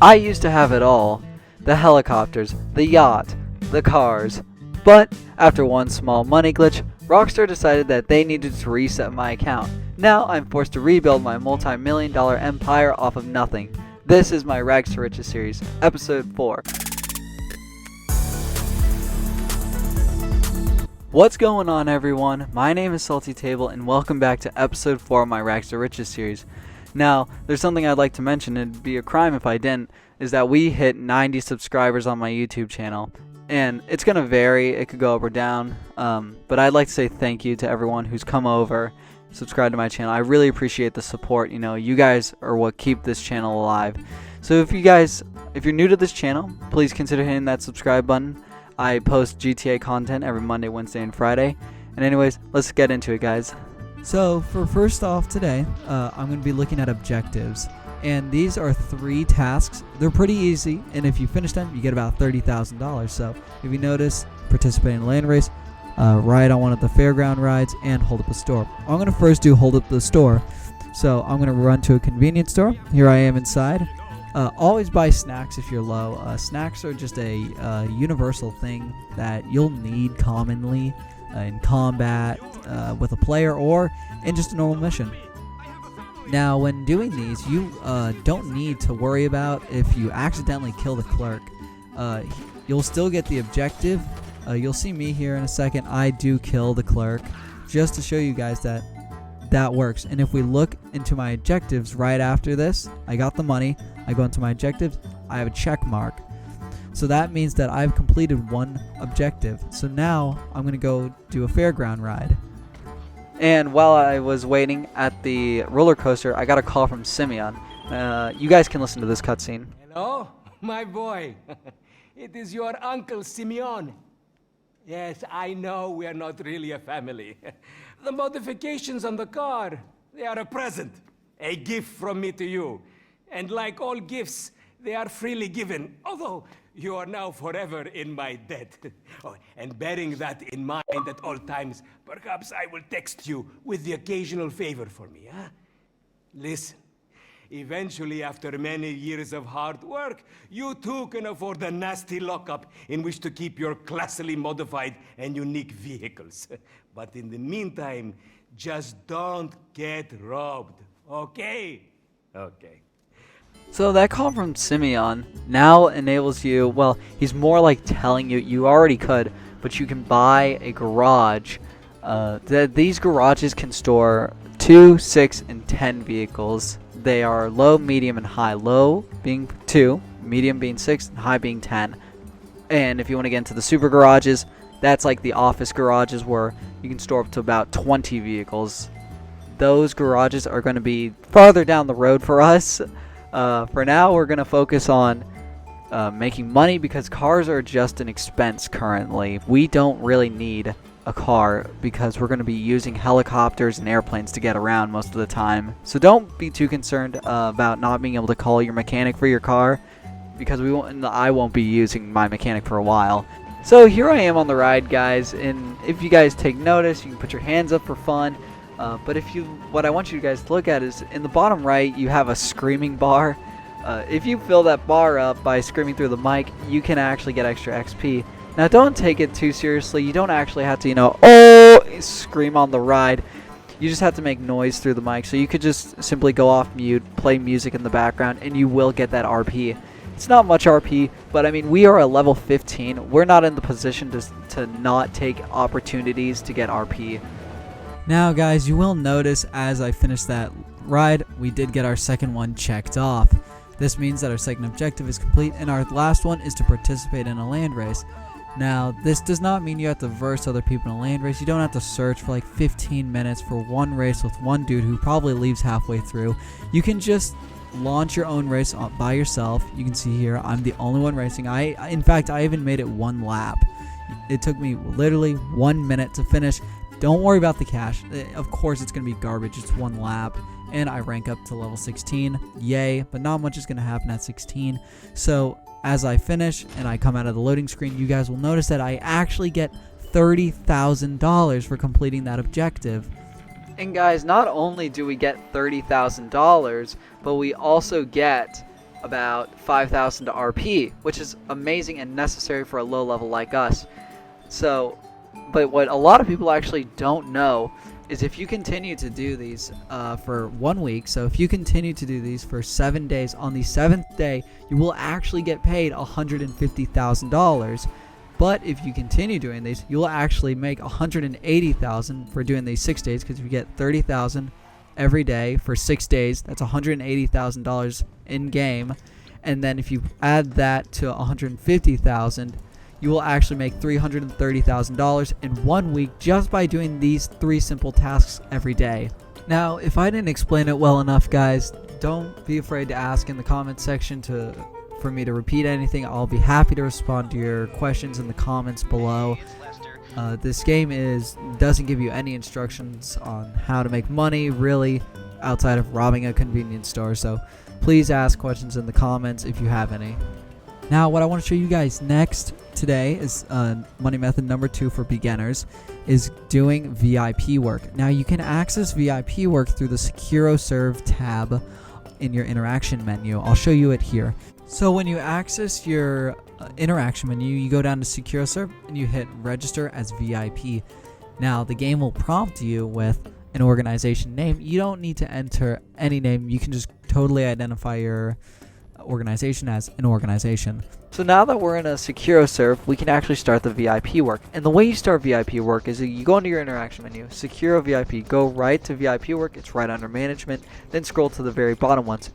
I used to have it all. The helicopters, the yacht, the cars. But after one small money glitch, Rockstar decided that they needed to reset my account. Now I'm forced to rebuild my multi-million-dollar empire off of nothing. This is my Rags to Riches series, episode 4. What's going on, everyone? My name is Salty Table and welcome back to episode 4 of my Rags to Riches series. Now, there's something I'd like to mention, and it'd be a crime if I didn't, is that we hit 90 subscribers on my YouTube channel. And it's going to vary, it could go up or down, but I'd like to say thank you to everyone who's come over, subscribed to my channel. I really appreciate the support. You know, you guys are what keep this channel alive. So if you're new to this channel, please consider hitting that subscribe button. I post GTA content every Monday, Wednesday, and Friday. And anyways, let's get into it, guys. So for first off today, I'm going to be looking at objectives. And these are 3 tasks. They're pretty easy, and if you finish them, you get about $30,000. So if you notice, participate in a land race, ride on one of the fairground rides, and hold up a store. I'm going to first do hold up the store. So I'm going to run to a convenience store. Here I am inside. Always buy snacks if you're low. Snacks are just a universal thing that you'll need commonly in combat with a player or in just a normal mission. Now, when doing these, you don't need to worry about if you accidentally kill the clerk. You'll still get the objective. You'll see me here in a second. I do kill the clerk just to show you guys that that works. And if we look into my objectives right after this, I got the money. I go into my objectives. I have a check mark. So that means that I've completed one objective. So now I'm going to go do a fairground ride. And while I was waiting at the roller coaster, I got a call from Simeon. You guys can listen to this cutscene. Hello, my boy. It is your uncle Simeon. Yes, I know we are not really a family. The modifications on the car, they are a present. A gift from me to you. And like all gifts, they are freely given, although you are now forever in my debt. Oh, and bearing that in mind at all times, perhaps I will text you with the occasional favor for me, huh? Listen, eventually, after many years of hard work, you too can afford a nasty lockup in which to keep your classily modified and unique vehicles. But in the meantime, just don't get robbed, okay? Okay. So that call from Simeon now enables you, well, he's more like telling you, you already could, but you can buy a garage. These garages can store 2, 6, and 10 vehicles. They are low, medium, and high. Low being 2, medium being 6, and high being 10. And if you want to get into the super garages, that's like the office garages where you can store up to about 20 vehicles. Those garages are going to be farther down the road for us. For now, we're going to focus on making money because cars are just an expense currently. We don't really need a car because we're going to be using helicopters and airplanes to get around most of the time. So don't be too concerned about not being able to call your mechanic for your car because I won't be using my mechanic for a while. So here I am on the ride, guys, and if you guys take notice, you can put your hands up for fun. But what I want you guys to look at is in the bottom right, you have a screaming bar. If you fill that bar up by screaming through the mic, you can actually get extra XP. Now, don't take it too seriously. You don't actually have to, scream on the ride. You just have to make noise through the mic. So you could just simply go off mute, play music in the background, and you will get that RP. It's not much RP, but I mean, we are at level 15. We're not in the position to not take opportunities to get RP. Now, guys, you will notice as I finish that ride, we did get our second one checked off. This means that our second objective is complete, and our last one is to participate in a land race. Now, this does not mean you have to verse other people in a land race. You don't have to search for like 15 minutes for one race with one dude who probably leaves halfway through. You can just launch your own race by yourself. You can see here, I'm the only one racing. In fact, I even made it 1 lap. It took me literally 1 minute to finish. Don't worry about the cash. Of course, it's going to be garbage. It's 1 lap. And I rank up to level 16. Yay. But not much is going to happen at 16. So as I finish and I come out of the loading screen, you guys will notice that I actually get $30,000 for completing that objective. And guys, not only do we get $30,000, but we also get about 5,000 to RP, which is amazing and necessary for a low level like us. So, but what a lot of people actually don't know is if you continue to do these for 1 week, so if you continue to do these for 7 days, on the 7th day, you will actually get paid $150,000. But if you continue doing these, you'll actually make $180,000 for doing these 6 days, because if you get $30,000 every day for 6 days, that's $180,000 in game. And then if you add that to $150,000, you will actually make $330,000 in 1 week just by doing these 3 simple tasks every day. Now, if I didn't explain it well enough, guys, don't be afraid to ask in the comments section for me to repeat anything. I'll be happy to respond to your questions in the comments below. This game doesn't give you any instructions on how to make money, really, outside of robbing a convenience store. So please ask questions in the comments if you have any. Now, what I want to show you guys next today is money method number 2 for beginners, is doing VIP work. Now, you can access VIP work through the SecuroServe tab in your interaction menu. I'll show you it here. So when you access your interaction menu, you go down to SecuroServe and you hit register as VIP. Now, the game will prompt you with an organization name. You don't need to enter any name. You can just totally identify your organization as an organization. So now that we're in a SecuroServe, we can actually start the VIP work. And the way you start VIP work is you go into your interaction menu, Securo VIP, go right to VIP work, it's right under management, then scroll to the very bottom ones.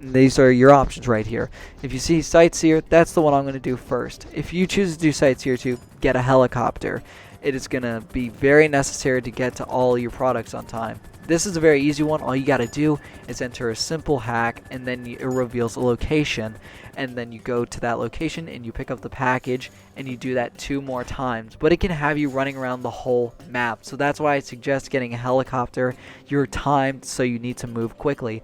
And these are your options right here. If you see Sightseer, that's the one I'm going to do first. If you choose to do Sightseer 2, get a helicopter. It is going to be very necessary to get to all your products on time. This is a very easy one. All you got to do is enter a simple hack, and then it reveals a location, and then you go to that location and you pick up the package, and you do that 2 more times. But it can have you running around the whole map, so that's why I suggest getting a helicopter. You're timed, so you need to move quickly.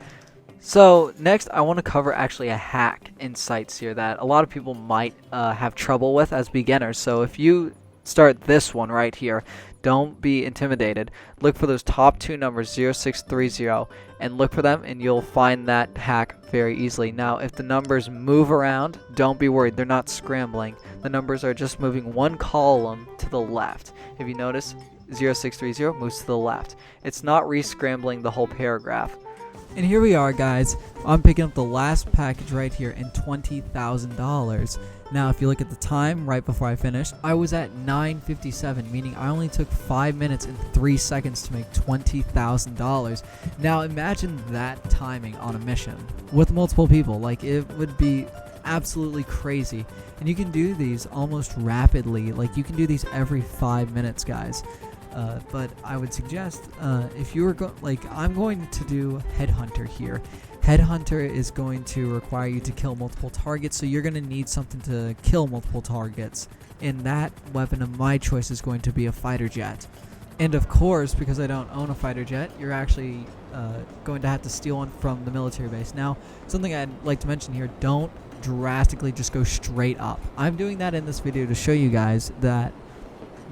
So next, I want to cover actually a hack in Sightseer that a lot of people might have trouble with as beginners. So if you start this one right here, don't be intimidated. Look for those top 2 numbers, 0630, and look for them, and you'll find that hack very easily. Now, if the numbers move around, don't be worried. They're not scrambling. The numbers are just moving 1 column to the left. If you notice, 0630 moves to the left. It's not re-scrambling the whole paragraph. And here we are, guys. I'm picking up the last package right here in $20,000. Now, if you look at the time right before I finished, I was at 9:57, meaning I only took 5 minutes and 3 seconds to make $20,000. Now, imagine that timing on a mission with multiple people. Like, it would be absolutely crazy. And you can do these almost rapidly. Like, you can do these every 5 minutes, guys. But I would suggest if you were I'm going to do Headhunter here. Headhunter is going to require you to kill multiple targets, so you're going to need something to kill multiple targets. And that weapon of my choice is going to be a fighter jet. And of course, because I don't own a fighter jet, you're actually going to have to steal one from the military base. Now, something I'd like to mention here, don't drastically just go straight up. I'm doing that in this video to show you guys that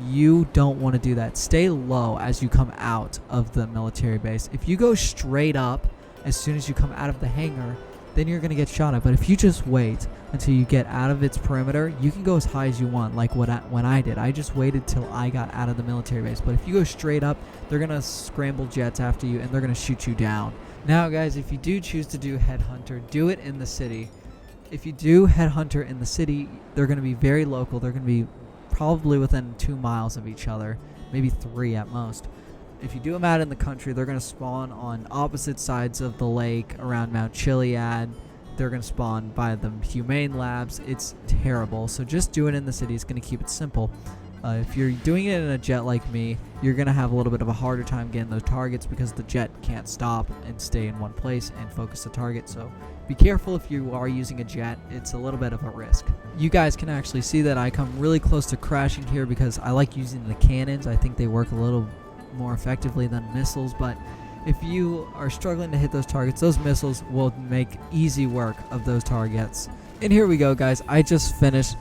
you don't want to do that. Stay low as you come out of the military base. If you go straight up as soon as you come out of the hangar, then you're going to get shot at. But if you just wait until you get out of its perimeter, you can go as high as you want, like when I did. I just waited till I got out of the military base. But if you go straight up, they're going to scramble jets after you, and they're going to shoot you down. Now, guys, if you do choose to do Headhunter, do it in the city. If you do Headhunter in the city, they're going to be very local. They're going to be probably within 2 miles of each other, maybe 3 at most. If you do them out in the country, they're going to spawn on opposite sides of the lake around Mount Chiliad. They're going to spawn by the Humane Labs. It's terrible. So just do it in the city. It's going to keep it simple. If you're doing it in a jet like me, you're going to have a little bit of a harder time getting those targets because the jet can't stop and stay in one place and focus the target. So be careful if you are using a jet. It's a little bit of a risk. You guys can actually see that I come really close to crashing here because I like using the cannons. I think they work a little more effectively than missiles, but if you are struggling to hit those targets, those missiles will make easy work of those targets. And here we go, guys. I just finished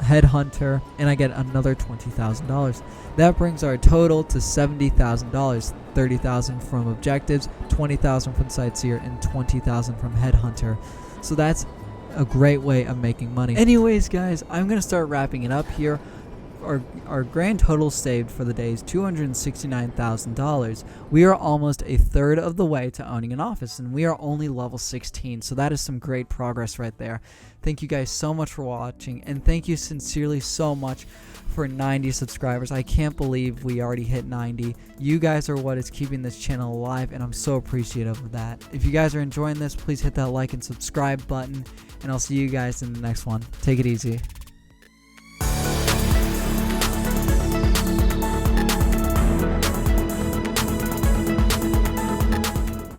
Headhunter and I get another $20,000. That brings our total to $70,000. $30,000 from objectives, $20,000 from Sightseer, and $20,000 from Headhunter. So that's a great way of making money. Anyways, guys, I'm going to start wrapping it up here. Our grand total saved for the day is $269,000. We are almost a third of the way to owning an office, and we are only level 16, so that is some great progress right there. Thank you guys so much for watching, and thank you sincerely so much for 90 subscribers. I can't believe we already hit 90. You guys are what is keeping this channel alive, and I'm so appreciative of that. If you guys are enjoying this, please hit that like and subscribe button, and I'll see you guys in the next one. Take it easy.